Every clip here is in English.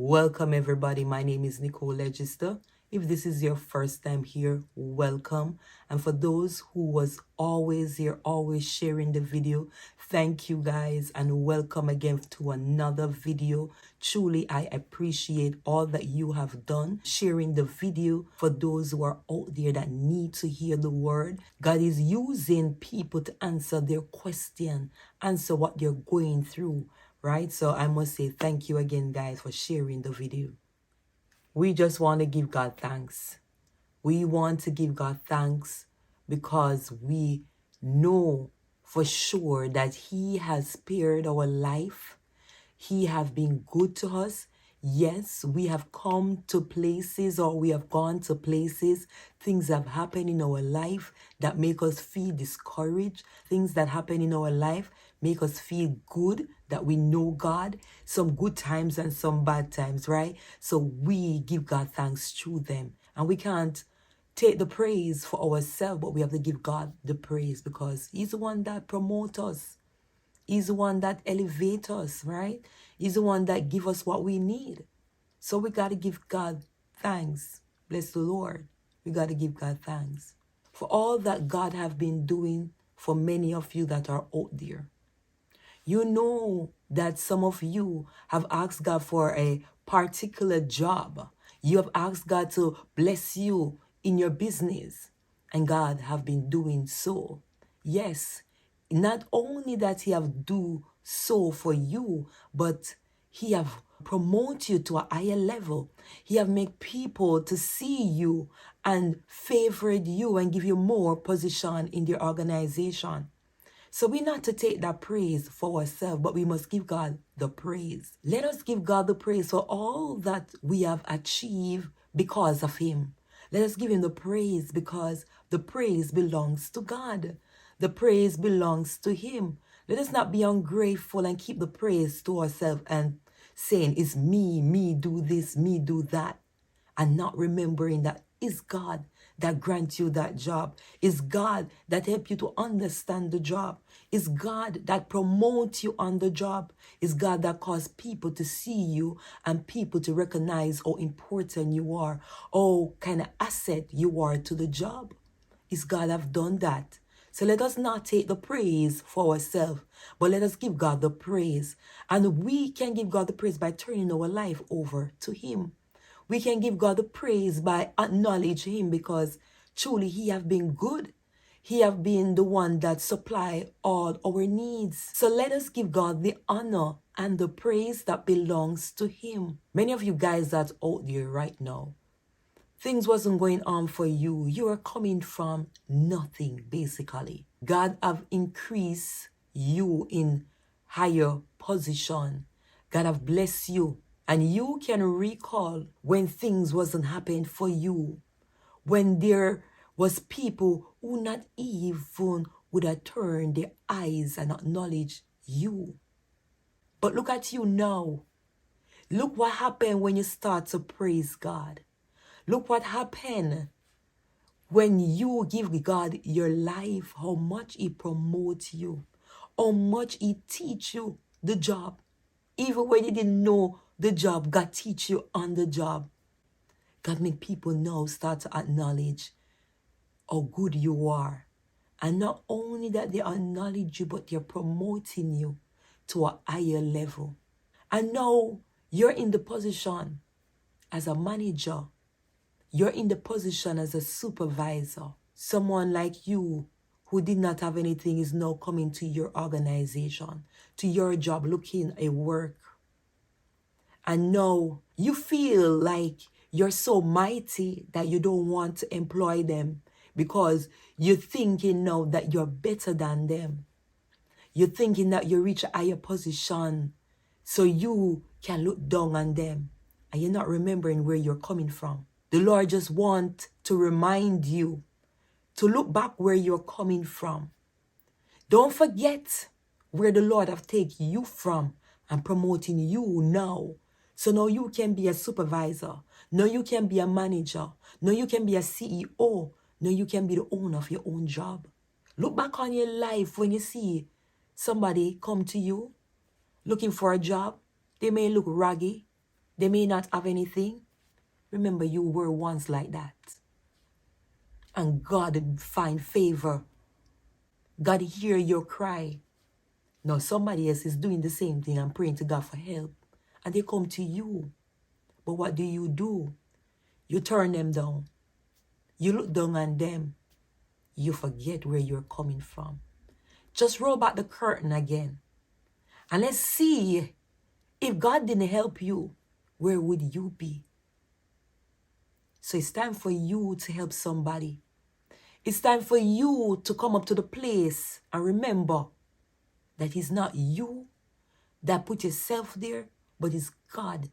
Welcome, everybody. My name is Nicole Legister. If this is your first time here, welcome. And for those who was always here, always sharing the video, thank you guys and welcome again to another video. Truly, I appreciate all that you have done sharing the video for those who are out there that need to hear the word. God is using people to answer their question, answer what they're going through. Right? So I must say thank you again, guys, for sharing the video. We just want to give God thanks. We want to give God thanks because we know for sure that He has spared our life. He have been good to us. Yes, we have come to places or we have gone to places. Things have happened in our life that make us feel discouraged. Things that happen in our life make us feel good that we know God. Some good times and some bad times, right? So we give God thanks through them. And we can't take the praise for ourselves, but we have to give God the praise because He's the one that promotes us. He's the one that elevates us, right? He's the one that gives us what we need. So we got to give God thanks. Bless the Lord. We got to give God thanks for all that God have been doing for many of you that are out there. You know that some of you have asked God for a particular job. You have asked God to bless you in your business, and God have been doing so. Yes, not only that He have do so for you, but He have promote you to a higher level. He have make people to see you and favored you and give you more position in their organization. So we not to take that praise for ourselves, but we must give God the praise. Let us give God the praise for all that we have achieved because of Him. Let us give Him the praise because the praise belongs to God. The praise belongs to Him. Let us not be ungrateful and keep the praise to ourselves and saying, it's me do this, me do that, and not remembering that it's God that grants you that job. It's God that helps you to understand the job. It's God that promotes you on the job. It's God that causes people to see you and people to recognize how important you are, how kind of asset you are to the job. It's God have done that. So let us not take the praise for ourselves, but let us give God the praise. And we can give God the praise by turning our life over to Him. We can give God the praise by acknowledging Him because truly He have been good. He have been the one that supply all our needs. So let us give God the honor and the praise that belongs to Him. Many of you guys that's out there right now, things wasn't going on for you. You are coming from nothing, basically. God have increased you in higher position. God have blessed you. And you can recall when things wasn't happening for you. When there was people who not even would have turned their eyes and acknowledge you. But look at you now. Look what happened when you start to praise God. Look what happened when you give God your life, how much He promotes you, how much He teach you the job. Even when you didn't know the job, God teach you on the job. God make people now start to acknowledge how good you are. And not only that they acknowledge you, but they're promoting you to a higher level. And now you're in the position as a manager. You're in the position as a supervisor. Someone like you who did not have anything is now coming to your organization, to your job, looking at work. And now you feel like you're so mighty that you don't want to employ them because you're thinking now that you're better than them. You're thinking that you reach a higher position so you can look down on them. And you're not remembering where you're coming from. The Lord just wants to remind you to look back where you're coming from. Don't forget where the Lord have taken you from and promoting you now. So now you can be a supervisor. Now you can be a manager. Now you can be a CEO. Now you can be the owner of your own job. Look back on your life when you see somebody come to you looking for a job. They may look raggy. They may not have anything. Remember, you were once like that. And God find favor. God hear your cry. Now somebody else is doing the same thing and praying to God for help. And they come to you. But what do? You turn them down. You look down on them. You forget where you're coming from. Just roll back the curtain again. And let's see, if God didn't help you, where would you be? So it's time for you to help somebody. It's time for you to come up to the place and remember that it's not you that put yourself there, but it's God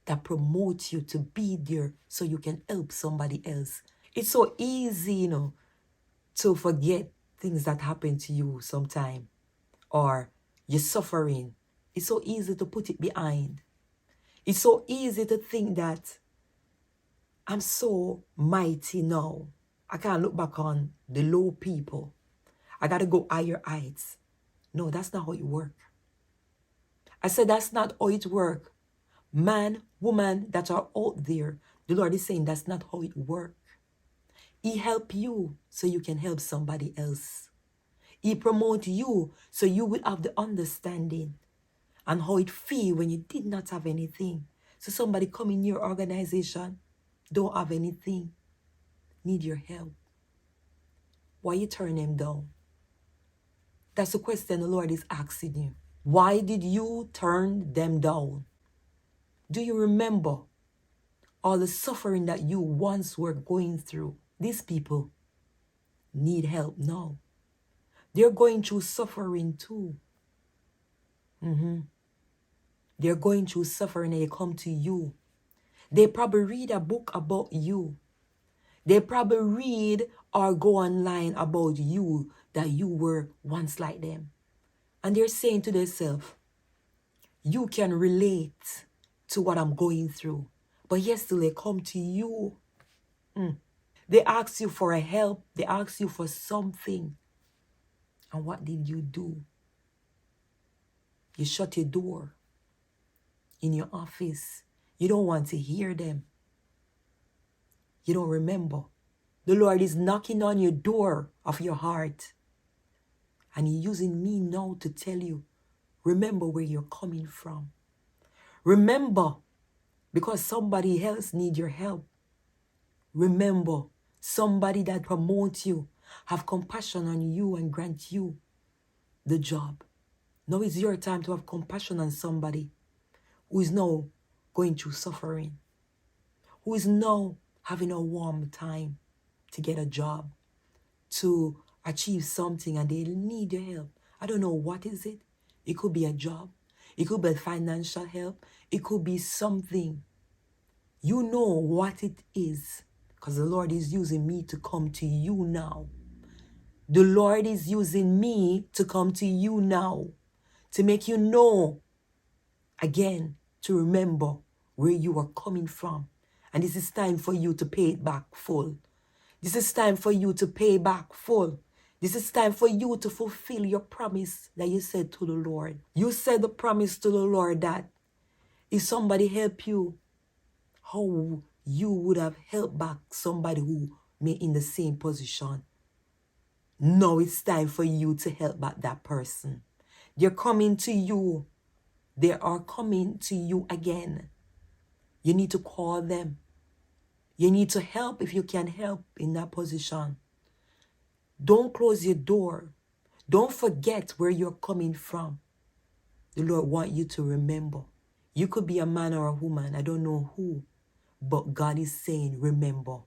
that promotes you to be there so you can help somebody else. It's so easy, to forget things that happen to you sometime, or you're suffering. It's so easy to put it behind. It's so easy to think that I'm so mighty now. I can't look back on the low people. I got to go higher heights. No, that's not how it works. I said that's not how it works. Man, woman that are out there, the Lord is saying that's not how it works. He help you so you can help somebody else. He promote you so you will have the understanding and how it feel when you did not have anything. So somebody come in your organization, don't have anything, need your help. Why you turn them down? That's the question the Lord is asking you. Why did you turn them down? Do you remember all the suffering that you once were going through? These people need help now. They're going through suffering too. They're going through suffering and they come to you. They probably read a book about you. They probably read or go online about you, that you were once like them. And they're saying to themselves, you can relate to what I'm going through. But yet still they come to you. They ask you for a help. They ask you for something. And what did you do? You shut your door in your office. You don't want to hear them. You don't remember. The Lord is knocking on your door of your heart. And He's using me now to tell you, remember where you're coming from. Remember, because somebody else needs your help. Remember, somebody that promotes you, have compassion on you and grant you the job. Now is your time to have compassion on somebody who is now going through suffering, who is now having a warm time to get a job, to achieve something, and they need your help. I don't know what is it. It could be a job. It could be financial help. It could be something. You know what it is, because the Lord is using me to come to you now. The Lord is using me to come to you now, to make you know, again, to remember where you are coming from. And this is time for you to pay it back full. This is time for you to pay back full. This is time for you to fulfill your promise that you said to the Lord. You said the promise to the Lord that if somebody help you, how you would have helped back somebody who may in the same position. Now it's time for you to help back that person. They're coming to you. They are coming to you again. You need to call them. You need to help if you can help in that position. Don't close your door. Don't forget where you're coming from. The Lord wants you to remember. You could be a man or a woman, I don't know who, but God is saying, remember.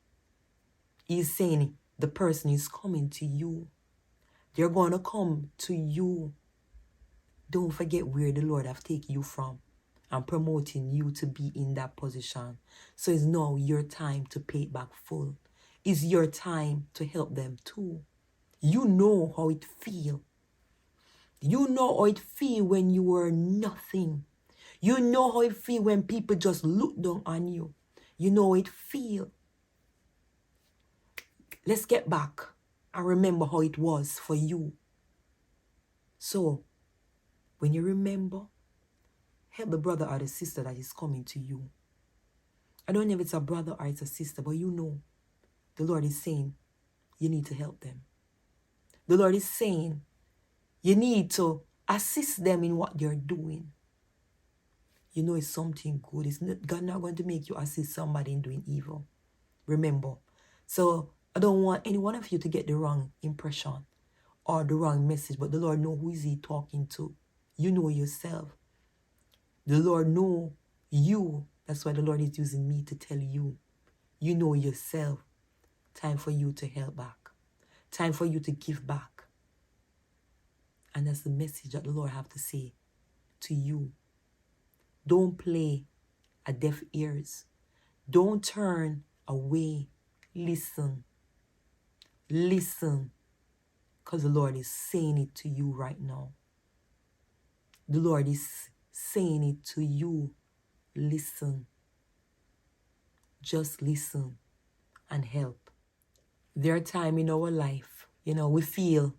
He's saying the person is coming to you. They're going to come to you. Don't forget where the Lord have taken you from and promoting you to be in that position. So it's now your time to pay it back full. It's your time to help them too. You know how it feels. You know how it feels when you were nothing. You know how it feels when people just look down on you. You know how it feels. Let's get back and remember how it was for you. So, when you remember, help the brother or the sister that is coming to you. I don't know if it's a brother or it's a sister, but you know, the Lord is saying you need to help them. The Lord is saying you need to assist them in what they're doing. You know it's something good. God not going to make you assist somebody in doing evil. Remember. So I don't want any one of you to get the wrong impression or the wrong message, but the Lord know who is he talking to. You know yourself. The Lord know you. That's why the Lord is using me to tell you. You know yourself. Time for you to help back. Time for you to give back. And that's the message that the Lord have to say to you. Don't play a deaf ears. Don't turn away. Listen. Listen. Because the Lord is saying it to you right now. The Lord is saying it to you. Listen. Just listen and help. There are times in our life, we feel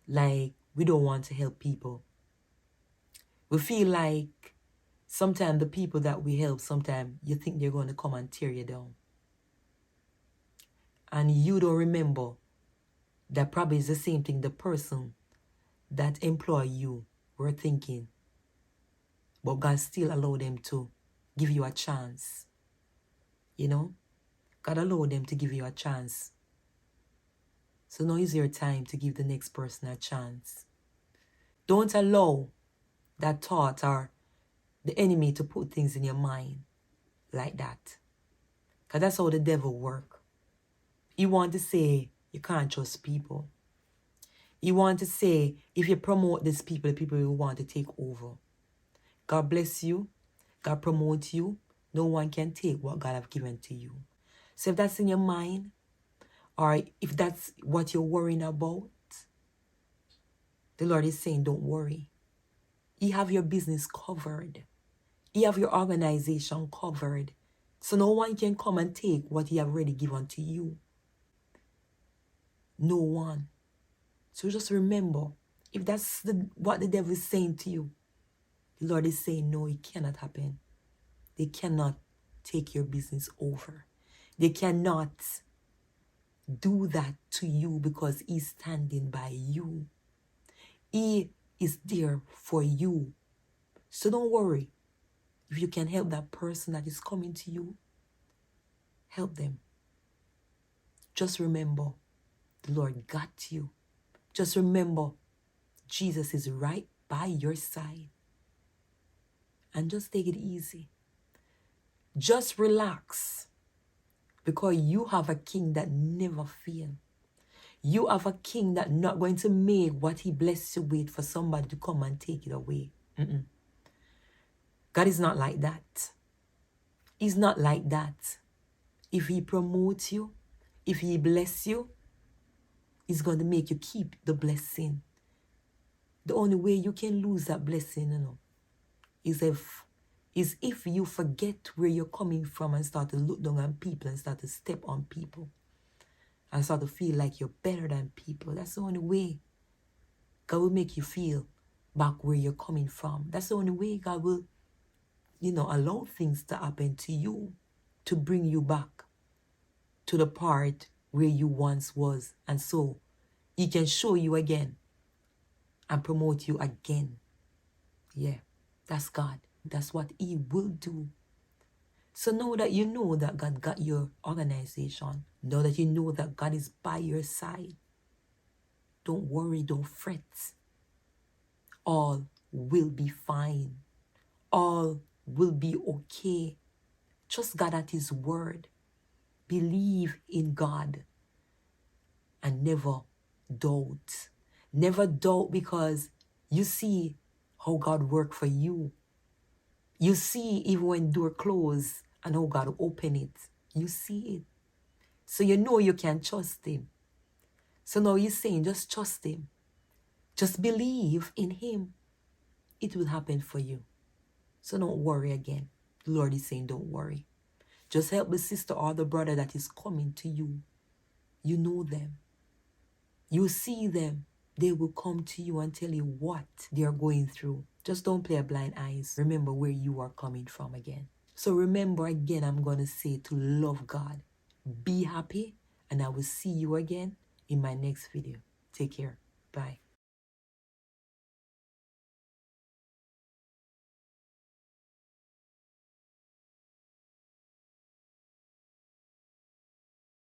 like we don't want to help people. We feel like sometimes the people that we help, sometimes you think they're going to come and tear you down. And you don't remember that probably is the same thing the person that employ you were thinking. But God still allowed them to give you a chance. God allowed them to give you a chance. So now is your time to give the next person a chance. Don't allow that thought or the enemy to put things in your mind like that. Because that's how the devil works. He wants to say you can't trust people. He wants to say if you promote these people, the people will want to take over. God bless you. God promote you. No one can take what God have given to you. So if that's in your mind, or if that's what you're worrying about, the Lord is saying, don't worry. He have your business covered. He have your organization covered. So no one can come and take what he have already given to you. No one. So just remember, if that's what the devil is saying to you, the Lord is saying, no, it cannot happen. They cannot take your business over. They cannot do that to you because he's standing by you. He is there for you. So don't worry. If you can help that person that is coming to you, help them. Just remember, the Lord got you. Just remember, Jesus is right by your side. And just take it easy. Just relax. Because you have a king that never fails. You have a king that not going to make what he blessed you with for somebody to come and take it away. God is not like that. He's not like that. If he promotes you, if he bless you, he's going to make you keep the blessing. The only way you can lose that blessing, is if you forget where you're coming from and start to look down on people and start to step on people and start to feel like you're better than people. That's the only way God will make you feel back where you're coming from. That's the only way God will, allow things to happen to you to bring you back to the part where you once was. And so he can show you again and promote you again. Yeah, that's God. That's what he will do. So now that you know that God got your organization, now that you know that God is by your side, don't worry, don't fret. All will be fine. All will be okay. Trust God at his word. Believe in God. And never doubt. Never doubt, because you see how God worked for you. You see even when door closed and how God open it. You see it. So you know you can trust him. So now he's saying just trust him. Just believe in him. It will happen for you. So don't worry again. The Lord is saying don't worry. Just help the sister or the brother that is coming to you. You know them. You see them. They will come to you and tell you what they are going through. Just don't play a blind eyes. Remember where you are coming from again. So remember again, I'm going to say to love God, be happy, and I will see you again in my next video. Take care. Bye.